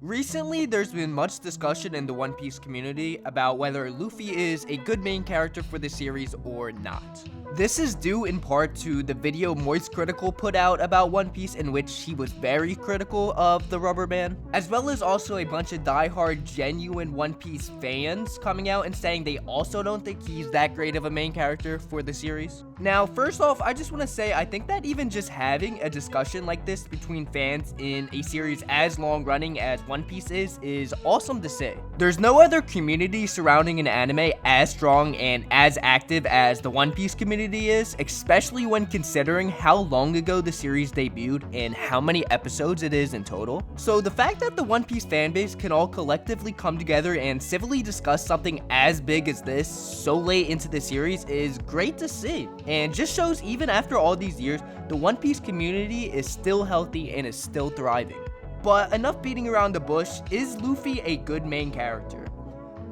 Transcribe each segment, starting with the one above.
Recently, there's been much discussion in the One Piece community about whether Luffy is a good main character for the series or not. This is due in part to the video Moist Critical put out about One Piece, in which he was very critical of the Rubber Man, as well as also a bunch of diehard genuine One Piece fans coming out and saying they also don't think he's that great of a main character for the series. Now, first off, I just want to say I think that even just having a discussion like this between fans in a series as long running as One Piece is awesome to see. There's no other community surrounding an anime as strong and as active as the One Piece community is, especially when considering how long ago the series debuted and how many episodes it is in total. So the fact that the One Piece fanbase can all collectively come together and civilly discuss something as big as this so late into the series is great to see, and just shows even after all these years, the One Piece community is still healthy and is still thriving. But enough beating around the bush, is Luffy a good main character?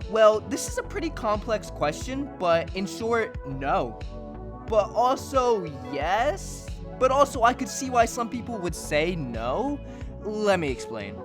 Well, this is a pretty complex question, but in short, no. But also, yes. But also, I could see why some people would say no. Let me explain.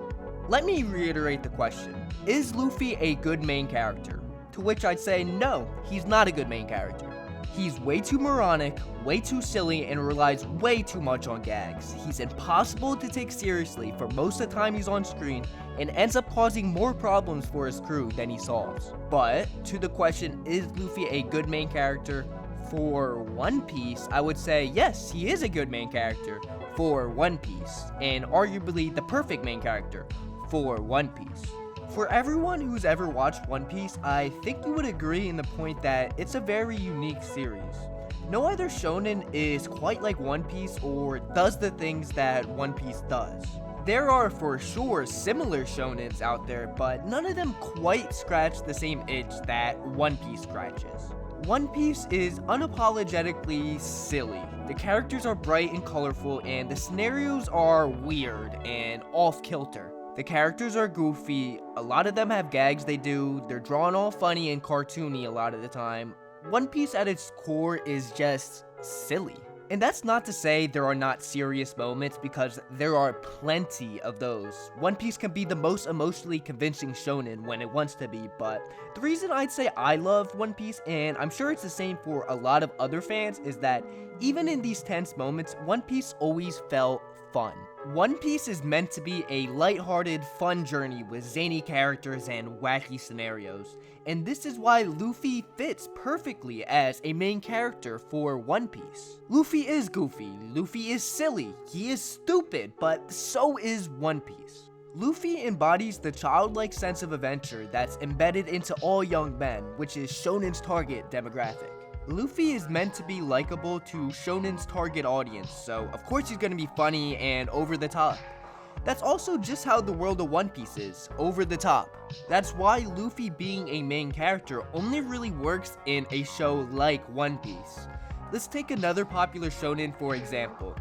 Let me reiterate the question. Is Luffy a good main character? To which I'd say no, he's not a good main character. He's way too moronic, way too silly, and relies way too much on gags. He's impossible to take seriously for most of the time he's on screen, and ends up causing more problems for his crew than he solves. But, to the question, is Luffy a good main character? For One Piece, I would say yes, he is a good main character for One Piece, and arguably the perfect main character for One Piece. For everyone who's ever watched One Piece, I think you would agree in the point that it's a very unique series. No other shonen is quite like One Piece or does the things that One Piece does. There are for sure similar shonens out there, but none of them quite scratch the same itch that One Piece scratches. One Piece is unapologetically silly. The characters are bright and colorful, and the scenarios are weird and off-kilter. The characters are goofy, a lot of them have gags they do, they're drawn all funny and cartoony a lot of the time. One Piece at its core is just silly. And that's not to say there are not serious moments, because there are plenty of those. One Piece can be the most emotionally convincing shonen when it wants to be, but the reason I'd say I love One Piece, and I'm sure it's the same for a lot of other fans, is that even in these tense moments, One Piece always felt fun. One Piece is meant to be a lighthearted, fun journey with zany characters and wacky scenarios, and this is why Luffy fits perfectly as a main character for One Piece. Luffy is goofy, Luffy is silly, he is stupid, but so is One Piece. Luffy embodies the childlike sense of adventure that's embedded into all young men, which is shonen's target demographic. Luffy is meant to be likable to shonen's target audience, so of course he's gonna be funny and over the top. That's also just how the world of One Piece is, over the top. That's why Luffy being a main character only really works in a show like One Piece. Let's take another popular shonen for example,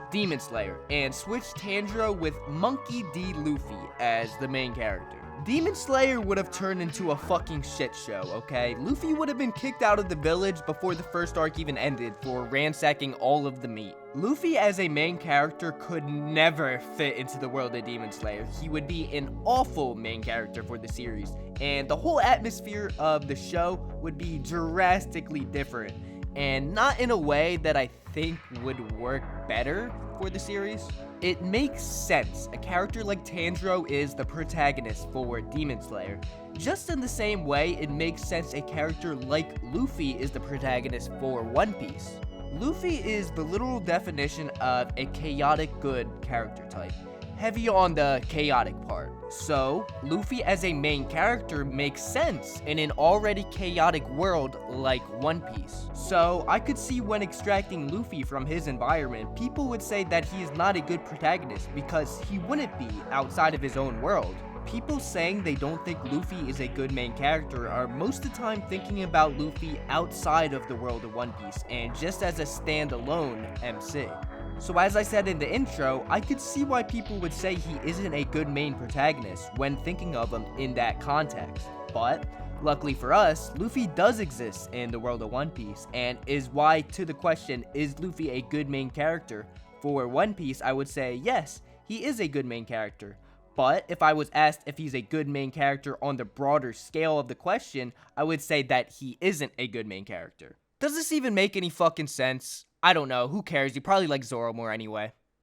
Demon Slayer, and switch Tanjiro with Monkey D. Luffy as the main character. Demon Slayer would have turned into a fucking shit show, okay? Luffy would have been kicked out of the village before the first arc even ended for ransacking all of the meat. Luffy as a main character could never fit into the world of Demon Slayer. He would be an awful main character for the series, and the whole atmosphere of the show would be drastically different, and not in a way that I think would work better for the series. It makes sense. A character like Tanjiro is the protagonist for Demon Slayer. Just in the same way, it makes sense a character like Luffy is the protagonist for One Piece. Luffy is the literal definition of a chaotic good character type, heavy on the chaotic part. So, Luffy as a main character makes sense in an already chaotic world like One Piece. So, I could see when extracting Luffy from his environment, people would say that he is not a good protagonist because he wouldn't be outside of his own world. People saying they don't think Luffy is a good main character are most of the time thinking about Luffy outside of the world of One Piece and just as a standalone MC. So as I said in the intro, I could see why people would say he isn't a good main protagonist when thinking of him in that context. But, luckily for us, Luffy does exist in the world of One Piece, and is why, to the question, is Luffy a good main character? For One Piece, I would say yes, he is a good main character. But if I was asked if he's a good main character on the broader scale of the question, I would say that he isn't a good main character. Does this even make any fucking sense? I don't know, who cares, you probably like Zoro more anyway.